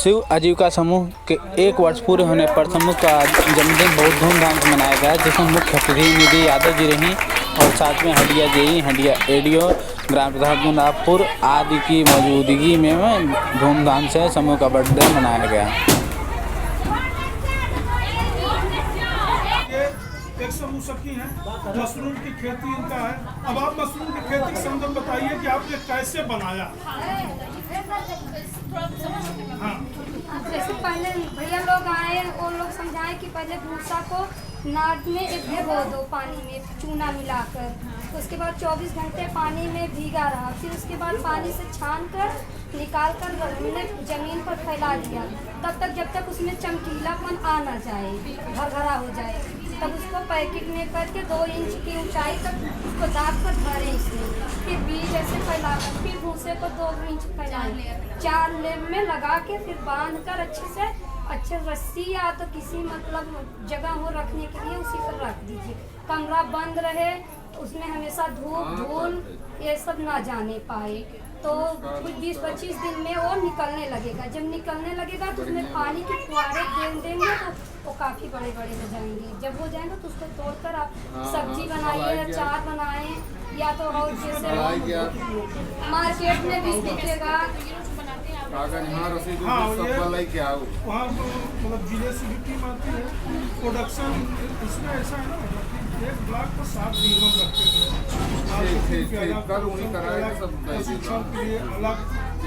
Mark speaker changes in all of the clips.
Speaker 1: शिव आजीविका समूह के 1 वर्ष पूरे होने पर समूह का जन्मदिन बहुत धूमधाम से मनाया गया, जिसमें मुख्य अतिथि निधि यादव जी रहीं और साथ में हंडिया जेई, हंडिया एडीओ, ग्राम प्रधान गुंडापुर आदि की मौजूदगी में धूमधाम से समूह का बर्थडे मनाया गया।
Speaker 2: 1 समूह सखी हैं, मशरूम की खेती इनका है। अब आप मशरूम की खेती के संदर्भ बताइए कि आपने कैसे बनाया। हाँ,
Speaker 3: जैसे पहले भैया लोग आए और लोग समझाएं कि पहले भूसा को नाद में एक भिगो दो पानी में चूना मिलाकर, तो उसके बाद 24 घंटे पानी में भीगा रहा, फिर उसके बाद पानी से छान कर निकाल कर हमने जमीन पर फैला दिया। तब तक जब तक उसमें चमकीलापन आ ना जाए, भरभरा हो जाए, तब उसको पैकेट में करके 2 इंच की ऊंचाई तक उसको दाब कर भरें इसमें, फिर बीज ऐसे फैला कर फिर भूसे को 2 इंच फैलाएं, 4 लेब में लगा के फिर बांध कर अच्छे रस्सी या तो किसी मतलब जगह हो रखने के लिए उसी पर रख दीजिए। कमरा बंद रहे, उसमें हमेशा धूप धूल ये सब ना जाने पाए, तो कुछ 20-25 दिन में वो निकलने लगेगा। जब निकलने लगेगा तो उसमें पानी के फुहारे देंगे तो वो काफ़ी बड़े बड़े हो जाएंगे। जब हो जाएंगे तो उसको तोड़कर आप सब्जी बनाइए, अचार बनाएं, या तो और जैसे मार्केट में भी बिकेगा।
Speaker 2: हाँ, वहाँ मतलब जिले से भी टीम आती है। प्रोडक्शन इसमें ऐसा है ना, एक ब्लॉक पर 7 डीएमएम रखते थे, प्रशिक्षण के लिए अलग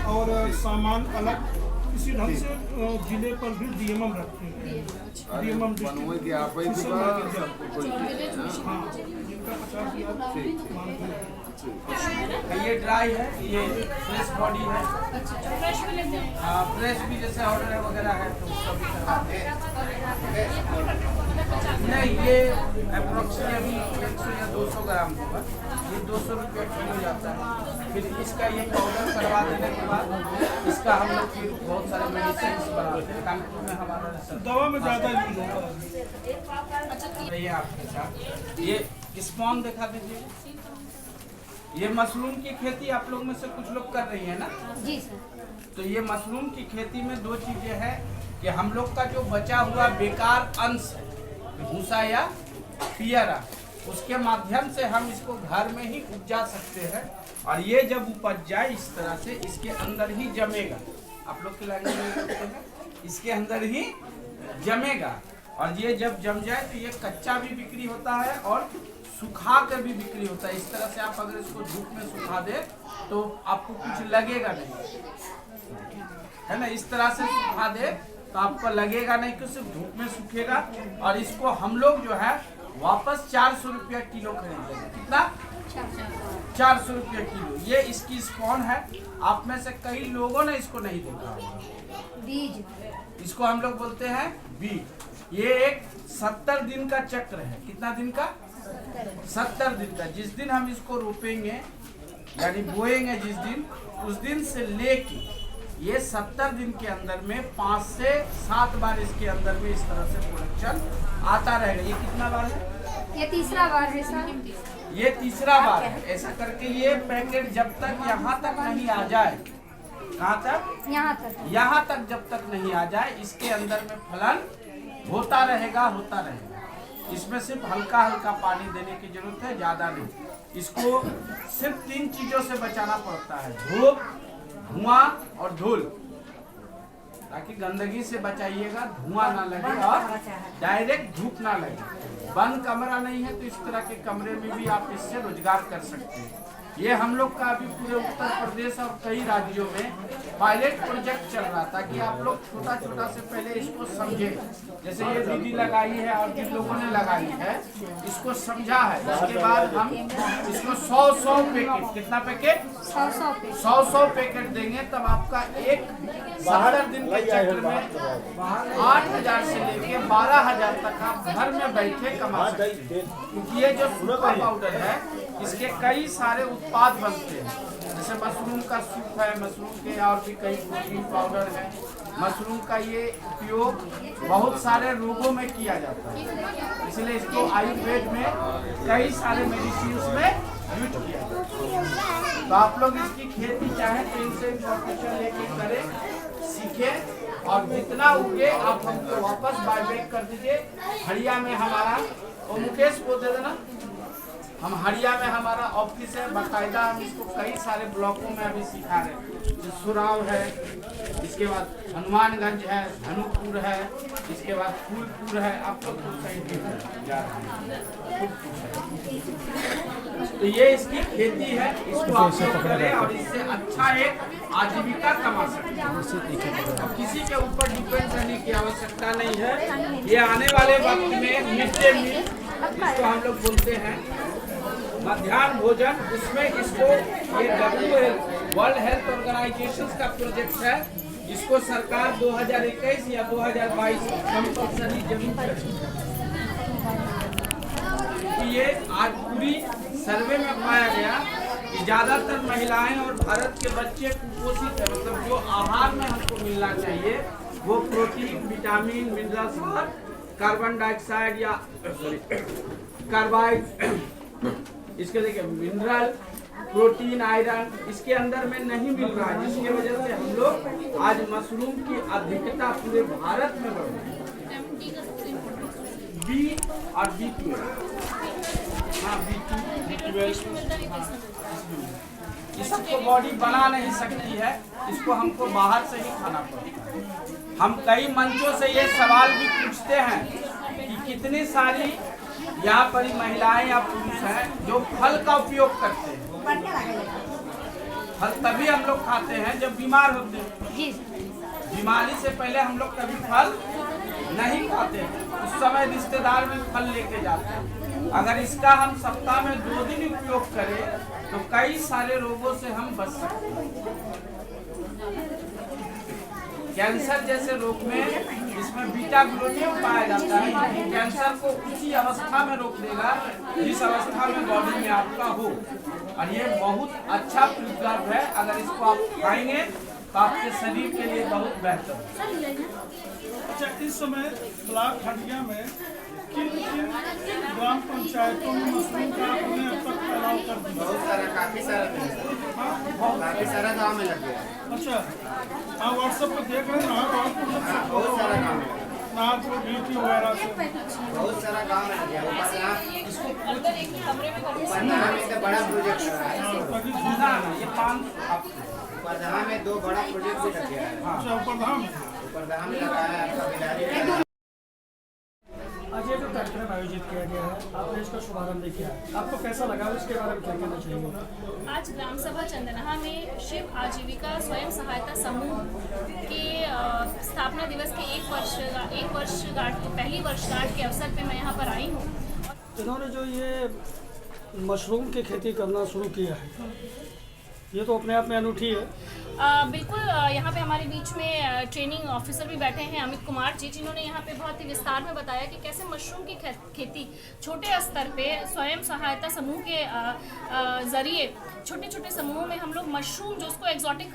Speaker 2: और सामान अलग, इसी ढंग से जिले पर भी डीएमएम रखते हैं। डीएमएम
Speaker 4: ये ड्राई है, ये फ्रेश बॉडी है। हाँ, फ्रेश भी जैसे ऑर्डर वगैरह है तो उसका भी करवाते हैं। नहीं, ये अप्रोक्सीमेटली 100 या 200 ग्राम होगा। ये 200 रुपये किलो जाता है। फिर इसका ये पाउडर करवा देने के बाद इसका हम लोग फिर बहुत सारे मेडिसिन बनाते हैं। कानपुर में हमारा
Speaker 2: दवा में ज़्यादा यूज होता है।
Speaker 4: ये आपके साथ ये स्पॉन दिखा दीजिए। ये मशरूम की खेती आप लोग में से कुछ लोग कर रही है ना?
Speaker 3: जी सर।
Speaker 4: तो ये मशरूम की खेती में 2 चीजें हैं कि हम लोग का जो बचा हुआ बेकार अंश है, भूसा या पियरा, उसके माध्यम से हम इसको घर में ही उपजा सकते हैं। और ये जब उपज जाए इस तरह से इसके अंदर ही जमेगा। आप लोग की लैंग्वेज में कहते हैं इसके अंदर ही जमेगा। और ये जब जम जाए तो ये कच्चा भी बिक्री होता है और सुखा कर भी बिक्री होता है। इस तरह से आप अगर इसको धूप में सुखा दे तो आपको कुछ लगेगा नहीं, है ना। इस तरह से सुखा दे तो आपको लगेगा नहीं कि सिर्फ धूप में सूखेगा। और इसको हम लोग जो है वापस 400 रुपया किलो खरीदेंगे। कितना? 400 रुपया किलो। ये इसकी स्पॉन है। आप में से कई लोगों ने इसको नहीं देखा,
Speaker 3: बीज
Speaker 4: इसको हम लोग बोलते हैं बीज। ये एक 70 दिन का चक्र है। कितना दिन का? 70 दिन का। जिस दिन हम इसको रोपेंगे यानी बोएंगे जिस दिन, उस दिन से लेके ये 70 दिन के अंदर में 5 से 7 बार इसके अंदर में इस तरह से प्रोडक्शन आता रहेगा। ये कितना बार है?
Speaker 3: ये तीसरा बार है सर।
Speaker 4: ये तीसरा बार है। ऐसा करके ये पैकेट जब तक यहाँ तक नहीं आ जाए, कहाँ तक? यहाँ तक जब तक नहीं आ जाए इसके अंदर में फलन होता रहेगा। इसमें सिर्फ हल्का हल्का पानी देने की जरूरत है, ज्यादा नहीं। इसको सिर्फ 3 चीजों से बचाना पड़ता है, धूप, धुआं और धूल। ताकि गंदगी से बचाइएगा, धुआं ना लगे और डायरेक्ट धूप ना लगे। बंद कमरा नहीं है तो इस तरह के कमरे में भी आप इससे रोजगार कर सकते हैं। ये हम लोग का अभी पूरे उत्तर प्रदेश और कई राज्यों में पायलट प्रोजेक्ट चल रहा था कि आप लोग छोटा छोटा से पहले इसको समझे। जैसे ये दीदी लगाई है और जिन लोगों ने लगाई है इसको समझा है। उसके बाद हम इसको 100 पैकेट, कितना पैकेट? 100 पैकेट देंगे। तब आपका एक 70 दिन के चक्र में 8,000 से लेके 12,000 तक आप घर में बैठे कमा सकते हैं। क्योंकि ये जो सुपर पाउडर है इसके कई सारे उत्पाद बनते हैं। जैसे मशरूम का सूप है, मशरूम के और भी कई प्रोटीन पाउडर है। मशरूम का ये उपयोग बहुत सारे रोगों में किया जाता है, इसलिए इसको आयुर्वेद में कई सारे मेडिसिन में यूज किया जाता है। तो आप लोग इसकी खेती चाहें तो इनसे इंफॉर्मेशन लेके करें, सीखें और जितना उगे आप हमको वापस बाय बैक कर दीजिए। हड़िया में हमारा, और मुकेश को दे देना, हम हड़िया में हमारा ऑफिस है, बाकायदा हम इसको कई सारे ब्लॉकों में अभी सिखा रहे हैं। सुराव है, इसके बाद हनुमानगंज है, धनुपुर है, इसके बाद फूलपुर है, आप लोग तो सही जा रहे हैं। तो ये इसकी खेती है, इसको आप लोग करें और इससे अच्छा एक आजीविका कमा सकते हैं। किसी के ऊपर डिपेंड रहने की आवश्यकता नहीं है। ये आने वाले वक्त में मिड डे मील, इसको हम लोग बोलते हैं मध्याह्न भोजन, उसमें इसको ये वर्ल्ड हेल्थ ऑर्गेनाइजेशन का प्रोजेक्ट है। इसको सरकार 2021 या 2022 कंपल्सरी जमीन ये आज पूरी सर्वे में पाया गया कि ज्यादातर महिलाएं और भारत के बच्चे कुपोषित है। मतलब जो आहार में हमको मिलना चाहिए वो protein, vitamin, minerals, carbon dioxide या कार्बाइड, इसके देखिए मिनरल, प्रोटीन, आयरन इसके अंदर में नहीं मिल रहा है, जिसकी वजह से हम लोग आज मशरूम की अधिकता पूरे भारत में बढ़ रही है। बी और B12, हाँ B12 ये सबको बॉडी बना नहीं सकती है, इसको हमको बाहर से ही खाना पड़ता है। हम कई मंचों से ये सवाल भी पूछते हैं कि कितनी सारी यहाँ पर महिलाएं या पुरुष हैं जो फल का उपयोग करते हैं। फल तभी हम लोग खाते हैं जब बीमार होते हैं। बीमारी से पहले हम लोग कभी फल नहीं खाते हैं, उस समय रिश्तेदार में फल लेके जाते हैं। अगर इसका हम सप्ताह में 2 दिन उपयोग करें तो कई सारे रोगों से हम बच सकते हैं। कैंसर जैसे रोग में इसमें बीटा ग्लूटामिन पाया जाता है, जो कैंसर को उसी अवस्था में रोक देगा जिस अवस्था में बॉडी में आपका हो। और ये बहुत अच्छा प्रिजर्व है, अगर इसको आप खाएंगे तो आपके शरीर के लिए बहुत बेहतर है।
Speaker 2: अच्छा, इस समय ब्लॉक हटिया में किन किन ग्राम पंचायतों में मशरूम का आपने अब तक फैलाव कर दिया?
Speaker 5: बहुत सारा, काफी सारा गाँव में लग गया।
Speaker 2: अच्छा, हाँ व्हाट्सएप पर देख रहे हैं ना,
Speaker 5: बहुत सारा गाँव में,
Speaker 2: नागपुर BT वगैरह से
Speaker 5: बहुत सारा गाँव में लग गया। परदहा में एक बड़ा प्रोजेक्ट लगा है,
Speaker 4: ये 5
Speaker 5: परदहा में 2 बड़ा प्रोजेक्ट भी लग गया है।
Speaker 2: अच्छा, परधाम
Speaker 5: परदहा में लगा है, आपका बिलारी।
Speaker 6: आज ये जो कार्यक्रम आयोजित किया गया है, आपने इसका शुभारंभ किया है, आपको कैसा लगा, उसके बारे में क्या कहना चाहिए?
Speaker 7: आज ग्राम सभा चंदनहा में शिव आजीविका स्वयं सहायता समूह के स्थापना दिवस के 1 वर्षगांठ पहली वर्षगांठ के अवसर पे मैं यहाँ पर आई हूँ।
Speaker 6: इन्होंने जो ये मशरूम की खेती करना शुरू किया है, ये तो अपने आप में अनूठी है।
Speaker 7: बिल्कुल, यहाँ पे हमारे बीच में ट्रेनिंग ऑफिसर भी बैठे हैं अमित कुमार जी, जिन्होंने यहाँ पे बहुत ही विस्तार में बताया कि कैसे मशरूम की खेती छोटे स्तर पे स्वयं सहायता समूह के ज़रिए छोटे छोटे समूहों में हम लोग मशरूम, जो उसको एक्जॉटिक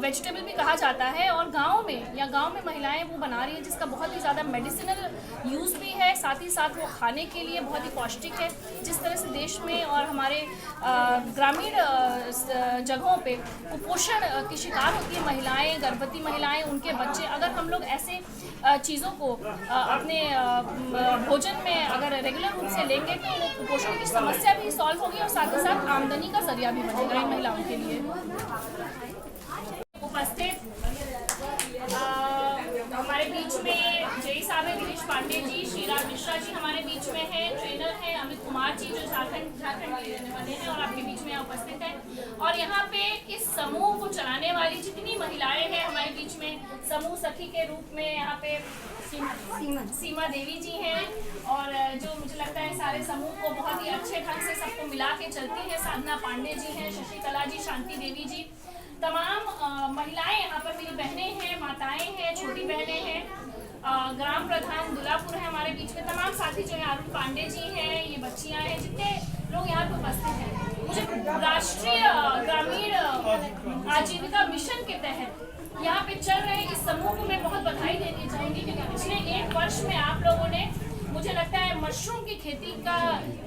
Speaker 7: वेजिटेबल भी कहा जाता है, और गाँव में महिलाएं वो बना रही है, जिसका बहुत ही ज़्यादा मेडिसिनल यूज़ भी है, साथ ही साथ वो खाने के लिए बहुत ही पौष्टिक है। जिस तरह से देश में और हमारे ग्रामीण जगहों पे कुपोषण की शिकार होती है महिलाएं, गर्भवती महिलाएं, उनके बच्चे, अगर हम लोग ऐसे चीज़ों को अपने भोजन में अगर रेगुलर रूप से लेंगे तो वो कुपोषण की समस्या भी सॉल्व होगी और साथ ही साथ आमदनी का जरिया भी बनेगा इन महिलाओं के लिए। उपस्थित हमारे बीच में जय साहब है, गिरीश पांडे जी, श्रीराम मिश्रा जी हमारे बीच में है, ट्रेनर है अमित कुमार जी जो झारखंड के रहने वाले हैं और आपके बीच में उपस्थित है। और यहाँ पे इस समूह को चलाने वाली जितनी महिलाएं हैं हमारे बीच में, समूह सखी के रूप में यहाँ पे सीमा देवी जी हैं, और जो मुझे लगता है सारे समूह को बहुत ही अच्छे ढंग से सबको मिला के चलती है, साधना पांडे जी हैं, शशिकला जी, शांति देवी जी, तमाम महिलाएं यहाँ पर मेरी बहनें हैं, माताएं हैं, छोटी बहनें हैं, ग्राम प्रधान दुलापुर है हमारे बीच में, तमाम साथी जो हैं, अरुण पांडे जी हैं, ये बच्चियां हैं, जितने लोग यहाँ पर उपस्थित हैं। मुझे राष्ट्रीय ग्रामीण आजीविका मिशन के तहत यहाँ पे चल रहे इस समूह को मैं बहुत बधाई देनी चाहूँगी, क्योंकि पिछले 1 वर्ष में आप लोगों ने, मुझे लगता है, मशरूम की खेती का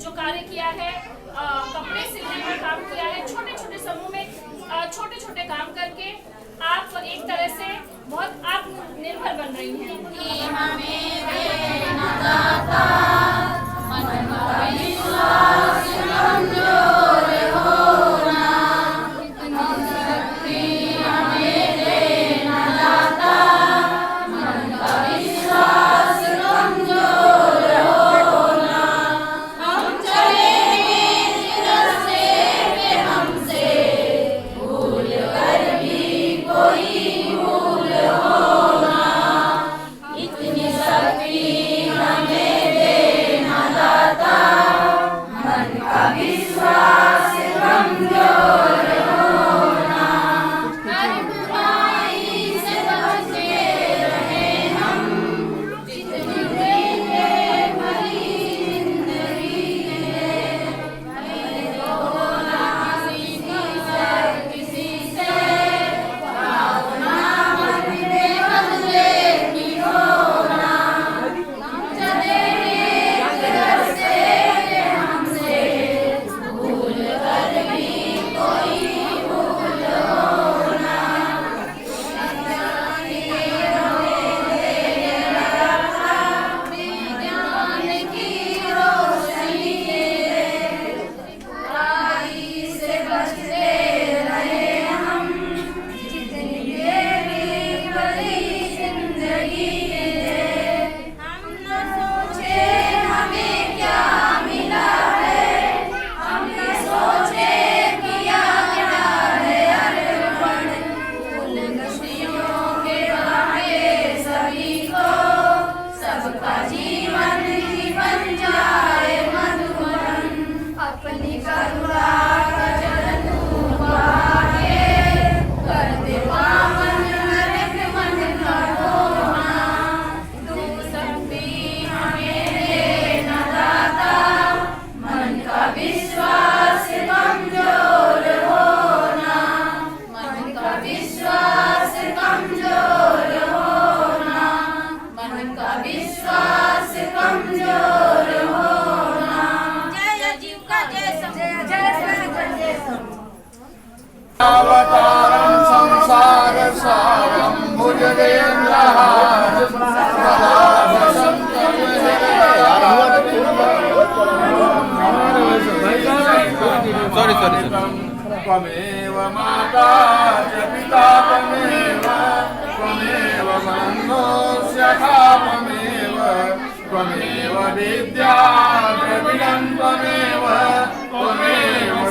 Speaker 7: जो कार्य किया है, कपड़े सिलने का काम किया है, छोटे छोटे समूह में छोटे छोटे काम करके आप एक तरह से बहुत निर्भर बन रही हैं।
Speaker 8: अवतारं संसार सारं भुजगेन्द्रहारं सदा वसन्तं त्वमेव माता च पिता त्वमेव बन्धुस्यथा त्वमेव विद्या द्रविणं त्वमेव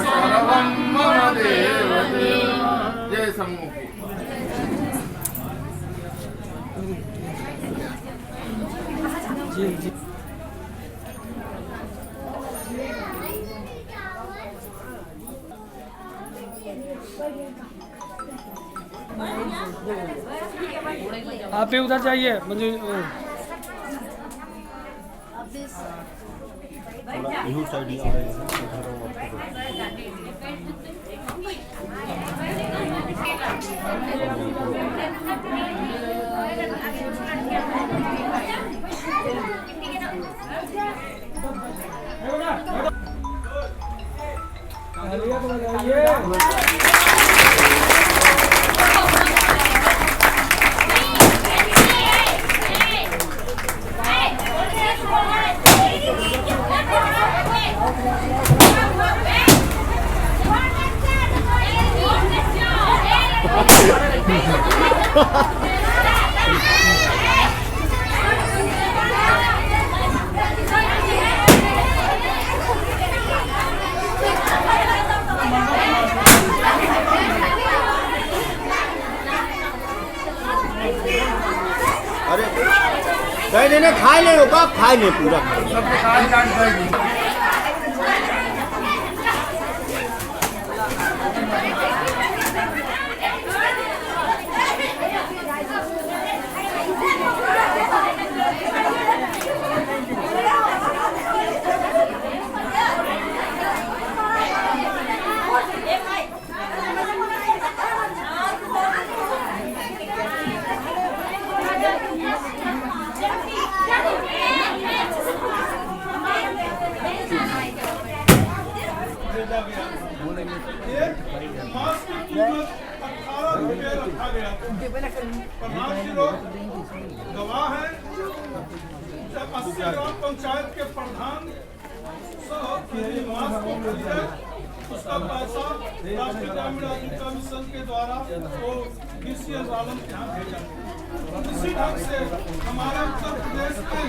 Speaker 8: सर्वं मम देव जय सम्मुखी।
Speaker 6: आप भी उधर जाइए मुझे
Speaker 5: अरे नहीं खाए ले रोका खाए ले पूरा
Speaker 2: मांस की कीमत 18 रुपये रखा गया था। प्रधान जी लोग ग्राम पंचायत के प्रधान उसका पैसा राष्ट्रीय ग्रामीण आजीविका मिशन के द्वारा वो BCS आलम के यहाँ भेजा गया। इसी ढंग से हमारे उत्तर प्रदेश के